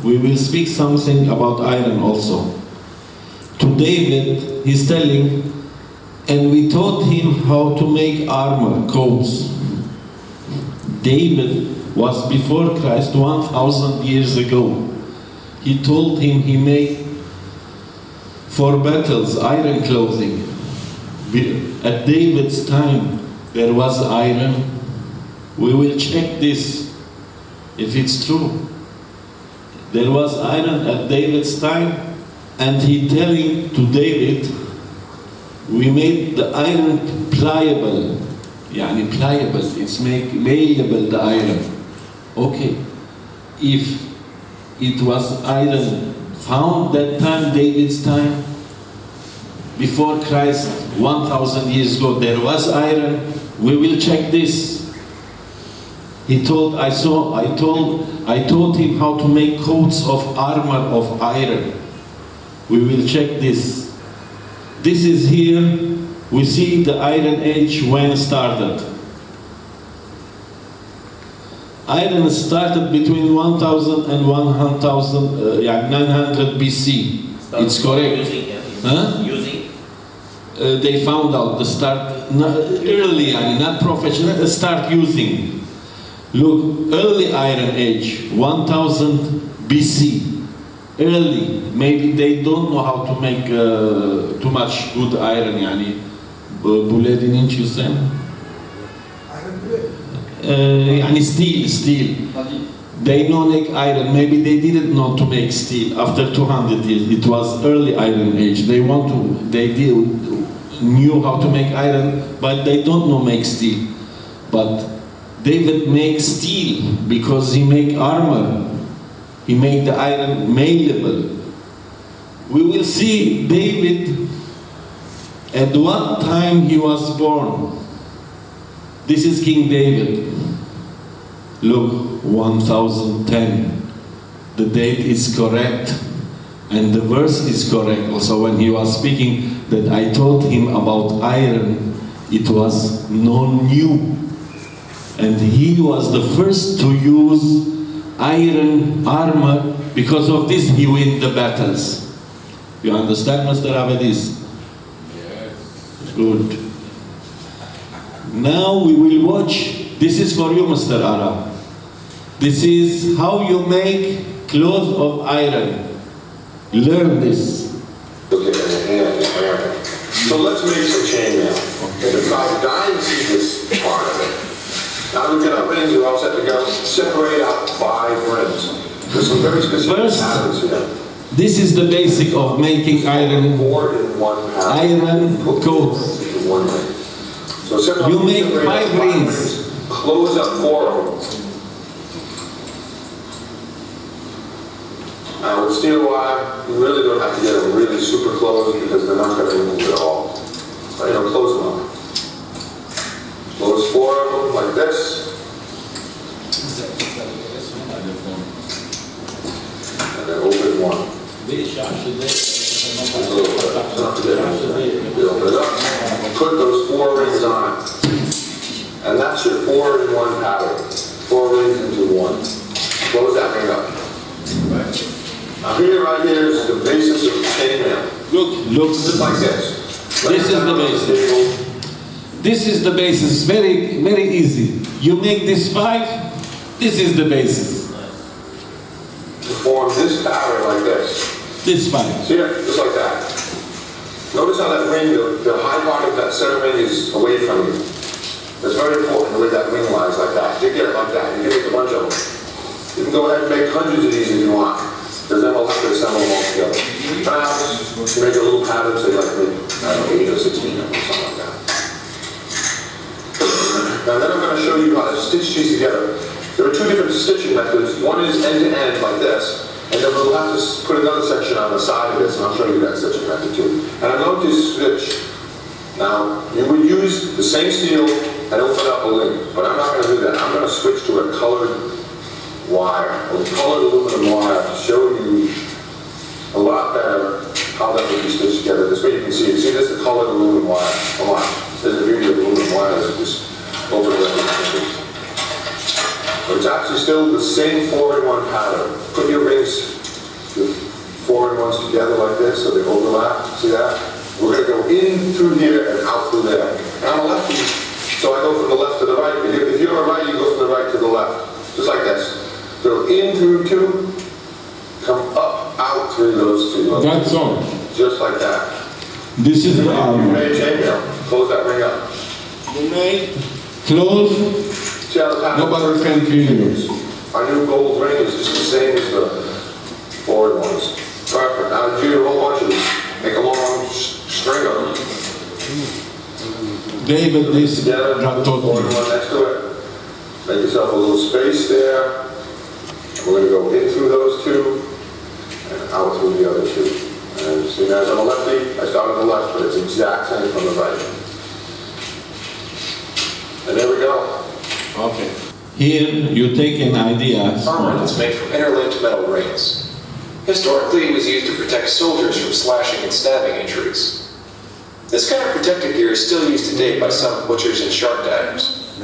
we will speak something about iron also. To David, he's telling, and we taught him how to make armor, coats. David was before Christ 1,000 years ago. He told him he made for battles iron clothing. At David's time, there was iron. We will check this, if it's true. There was iron at David's time, and he telling to David, we made the iron pliable. يعني pliable, it's malleable, the iron. Okay, if it was iron found that time, David's time, before Christ, 1,000 years ago, there was iron, we will check this. He told, I taught him how to make coats of armor of iron. We will check this. This is here, we see the Iron Age when started. Iron started between 1,000 and 900 BC. It's correct. Using, huh? Using. They found out the start, early, not professional, start using. Look, early Iron Age, 1000 BC. Early, maybe they don't know how to make too much good iron, يعني بولادين انت يسمى يعني steel. They know make iron, maybe they didn't know to make steel. After 200 years, it was early Iron Age. They knew how to make iron, but they don't know make steel. But David makes steel because he make armor. He made the iron malleable. We will see David at what time he was born. This is King David. Look, 1010. The date is correct and the verse is correct. Also when he was speaking that I taught him about iron, it was no new. And he was the first to use iron armor. Because of this he win the battles. You understand, Mr. Avedis? Yes. Good. Now we will watch. This is for you, Mr. Ara. This is how you make clothes of iron. Learn this. Okay, so let's make some chainmail. Okay, if I dye and see this part of it. Now we get our rings, we're all set to go. Separate out 5 rings. There's some very specific patterns here. This is the basic of making iron. 4 in 1 pattern. Iron coats. In 1 ring. So You make 5 rings. Close up 4 of them. Now with steel wire, you really don't have to get them really super close because they're not going to move at all. But close them up. Close 4 of them like this. And then open 1. Open it up. Put those 4 rings on it. And that's your 4 in 1 pattern. 4 rings into 1. Close that ring up. Now right here is the basis of chainmail. Look. Just like this. This is the basis. This is the basis. Very, very easy. You make this 5. This is the basis. To form this pattern like this. This 5. See it? Just like that. Notice how that ring, the high part of that center ring is away from you. It's very important the way that ring lies like that. You get it like that. You can make a bunch of them. You can go ahead and make hundreds of these if you want. Because then we'll have to assemble them all together. Perhaps you make a little pattern, say like, I don't know, 8 or 16 of them, something like that. Now then I'm going to show you how to stitch these together. There are 2 different stitching methods. One is end-to-end like this. And then we'll have to put another section on the side of this, and I'll show you that stitching method too. And I'm going to stitch. Now, you would use the same steel and open up a link, but I'm not going to do that. I'm going to switch to a colored wire, a colored aluminum wire, to show you a lot better how that would be stitched together. This way you can see it. See, this is the colored aluminum wire. Come on. There's the beauty of aluminum wire. Just open it up. But it's actually still the same 4-in-1 pattern. Put your rings this, so they overlap, see that? We're gonna go in through here and out through there. And I'm a lefty, so I go from the left to the right. If you're a righty, you go from the right to the left, just like this. Go in through two, come up, out through those two. That's all. Just like that. This is the You armor. made a chainmail. Close that ring up. You may close. See how the pattern Nobody can kill you. Our new gold ring is just the same as the forward ones. Perfect. Now do a whole bunch of these. Make a long string of them. David, this Together, got forward totally. one next to it. Make yourself a little space there. We're going to go in through those two and out through the other two. And see, as I'm a lefty, I start on the left, but it's the exact same from the right. And there we go. Okay. Here you take an idea. Armor that's made from interlinked metal rings. Historically, it was used to protect soldiers from slashing and stabbing injuries. This kind of protective gear is still used today by some butchers and sharp daggers.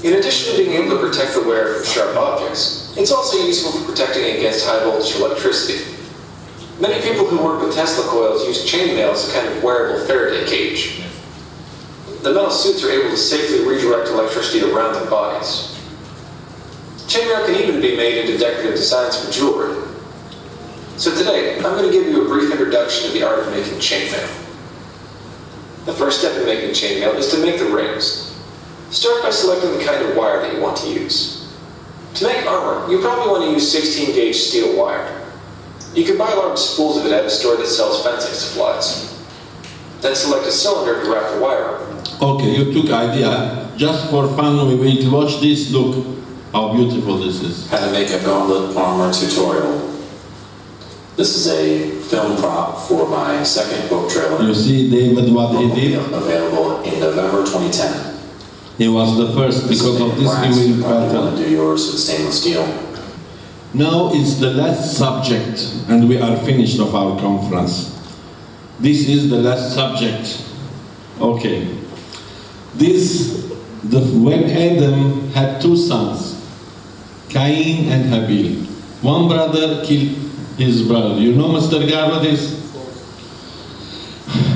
In addition to being able to protect the wearer from sharp objects, it's also useful for protecting against high voltage electricity. Many people who work with Tesla coils use chainmail as a kind of wearable Faraday cage. The metal suits are able to safely redirect electricity around their bodies. Chainmail can even be made into decorative designs for jewelry. So today, I'm going to give you a brief introduction to the art of making chainmail. The first step in making chainmail is to make the rings. Start by selecting the kind of wire that you want to use. To make armor, you probably want to use 16-gauge steel wire. You can buy large spools of it at a store that sells fencing supplies. Then select a cylinder to wrap the wire around. Okay, you took idea. Just for fun, we will watch this. Look how beautiful this is. How to make a gauntlet armor tutorial. This is a film prop for my second book trailer. You see, David, what he did? Available in November 2010. He was the first. Because of this, he will You want pattern. to do yours with stainless steel. Now it's the last subject, and we are finished of our conference. This is the last subject. Okay. When Adam had two sons, Cain and Habil. One brother killed his brother. You know, Mr. Garrett is?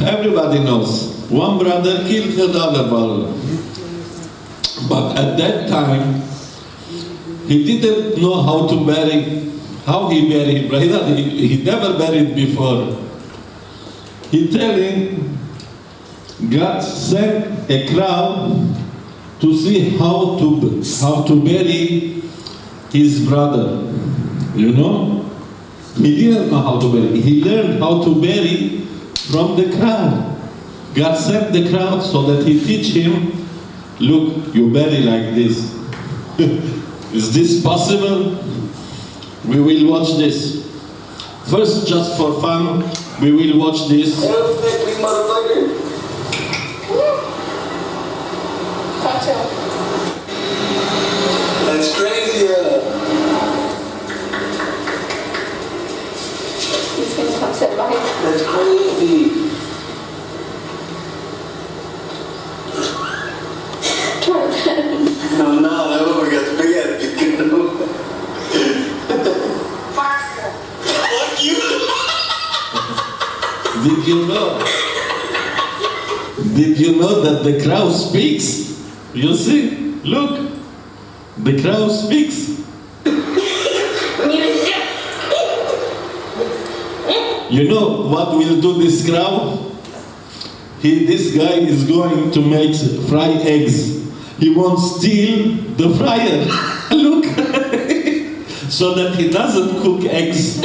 Everybody knows. One brother killed the other brother. But at that time, he didn't know how he buried brother. He never buried before. He telling God sent a crowd to see how to bury his brother. You know? He didn't know how to bury. He learned how to bury from the crowd. God sent the crowd so that he teach him, look, you bury like this. Is this possible? We will watch this. First, just for fun, we will watch this. That's crazy, He's gonna come sit by you. That's crazy. No, we got the big head. Fuck you. Did you know that the crowd speaks? You see? Look. The crowd speaks. You know what will do this crowd? This guy is going to make fried eggs. He won't steal the fryer. Look. So that he doesn't cook eggs.